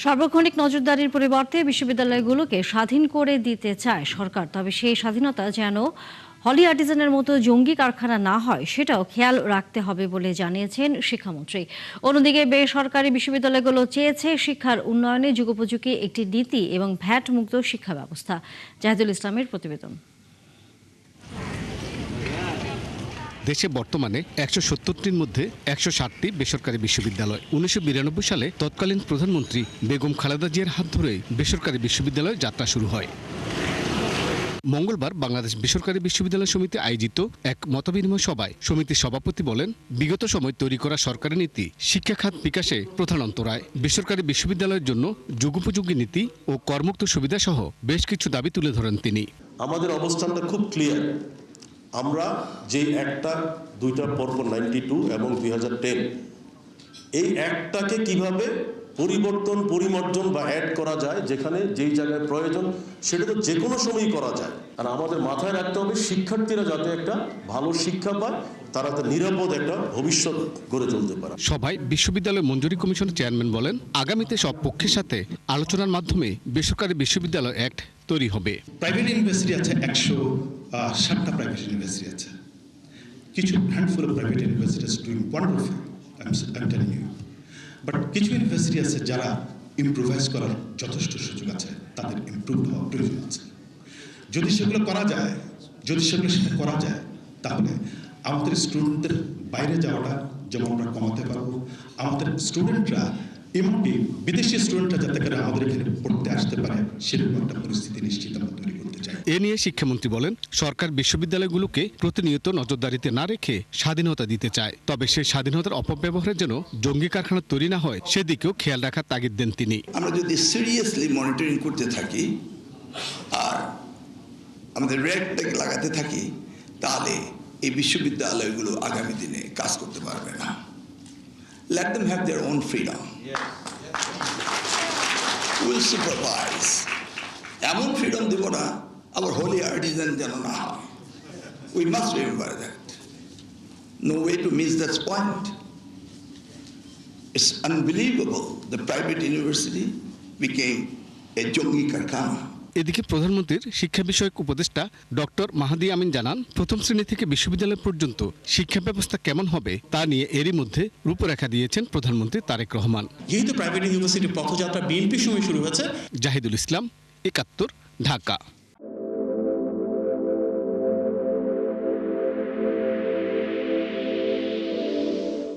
সার্বক্ষণিক নজরদারির পরিবর্তে বিশ্ববিদ্যালয়গুলোকে স্বাধীন করে দিতে চায় সরকার, তবে সেই স্বাধীনতা যেন হলি আর্টিজানের মতো জঙ্গি কারখানা না হয় সেটাও খেয়াল রাখতে হবে বলে জানিয়েছেন শিক্ষামন্ত্রী। অন্যদিকে বেসরকারি বিশ্ববিদ্যালয়গুলো চেয়েছে শিক্ষার উন্নয়নে যুগোপযোগী একটি নীতি এবং ভ্যাট মুক্ত শিক্ষা ব্যবস্থা। জাহিদুল ইসলামের প্রতিবেদন। দেশে বর্তমানে ১৭০টির মধ্যে ১৬০টি বেসরকারি বিশ্ববিদ্যালয়। ১৯৯২ সালে তৎকালীন প্রধানমন্ত্রী বেগম খালেদা জিয়ার হাত ধরেই বেসরকারি বিশ্ববিদ্যালয় যাত্রা শুরু হয়। মঙ্গলবার বাংলাদেশ বেসরকারি বিশ্ববিদ্যালয় সমিতি আয়োজিত এক মতবিনিময় সভায় সমিতির সভাপতি বলেন, বিগত সময় তৈরি করা সরকারি নীতি শিক্ষা খাত বিকাশে প্রধান অন্তরায়। বেসরকারি বিশ্ববিদ্যালয়ের জন্য যুগোপযোগী নীতি ও করমুক্ত সুবিধা সহ বেশ কিছু দাবি তুলে ধরেন তিনি। আমাদের অবস্থানটা খুব ক্লিয়ার। আমরা যে একটা দুইটা পর্ব 92 এবং 2010 এই একটাকে কিভাবে পরিবর্তন পরিমার্জন বা অ্যাড করা যায়, যেখানে যেই জায়গায় প্রয়োজন সেটা তো যে কোনো সময়ই করা যায়। আর আমাদের মাথায় রাখতে হবে শিক্ষার্থীরা যাতে একটা ভালো শিক্ষা পায়, তারা তো নিরাপদ একটা ভবিষ্যৎ গড়ে তুলতে পারে। সভায় বিশ্ববিদ্যালয় মঞ্জুরি কমিশনের চেয়ারম্যান বলেন, আগামীতে সব পক্ষের সাথে আলোচনার মাধ্যমে বেসরকারি বিশ্ববিদ্যালয় অ্যাক্ট তৈরি হবে। প্রাইভেট ইউনিভার্সিটি আছে 160টা প্রাইভেট ইউনিভার্সিটি আছে। কিছু handful of private universities doing wonderful, I am telling you. But কিছু ইউনিভার্সিটি আছে যারা ইমপ্রোভাইজ করার যথেষ্ট সুযোগ আছে, তাদের ইমপ্রুভ হওয়ার প্রয়োজন আছে। যদি সেটা করা যায় তাহলে আমাদের স্টুডেন্টদের বাইরে যাওয়াটা যেমন আমরা কমাতে পারবো, আমাদের স্টুডেন্টরা এমনকি বিদেশি স্টুডেন্টরা যাতে করে আমাদের এখানে পড়তে আসতে পারে সেরকম একটা পরিস্থিতি নিশ্চিত আমরা তৈরি করতে চাই। এ নিয়ে শিক্ষামন্ত্রী বলেন, সরকার বিশ্ববিদ্যালয়গুলোকে প্রতিনিয়ত নজরদারিতে না রেখে স্বাধীনতা দিতে চায়, তবে সেই স্বাধীনতার অপব্যবহারের জন্য জঙ্গি কারখানা তৈরি না হয় সেদিকেও খেয়াল রাখার তাগিদ দেন তিনি। আমরা যদি সিরিয়াসলি মনিটরিং করতে থাকি আর আমাদের রেডটাকে লাগাতে থাকি, তাহলে এই বিশ্ববিদ্যালয়গুলো আগামী দিনে কাজ করতে পারবে না। Let them have their own freedom. We'll supervise. এমন ফ্রিডম দেব না আবার হোলি আর্টিজান যেন না হয়। We must remember that. No way to miss that point. It's unbelievable. The private university became a জঙ্গি কারখানা। এদিকে প্রধানমন্ত্রীর শিক্ষা বিষয়ক উপদেষ্টা ডক্টর মাহাদি আমিন জানান, প্রথম শ্রেণী থেকে বিশ্ববিদ্যালয় পর্যন্ত শিক্ষা ব্যবস্থা কেমন হবে তা নিয়ে এরই মধ্যে রূপরেখা দিয়েছেন প্রধানমন্ত্রী তারেক রহমান। যেহেতু প্রাইভেট ইউনিভার্সিটির পথযাত্রা বিএনপির সময় শুরু হয়েছে। জাহিদুল ইসলাম, ৭১, ঢাকা।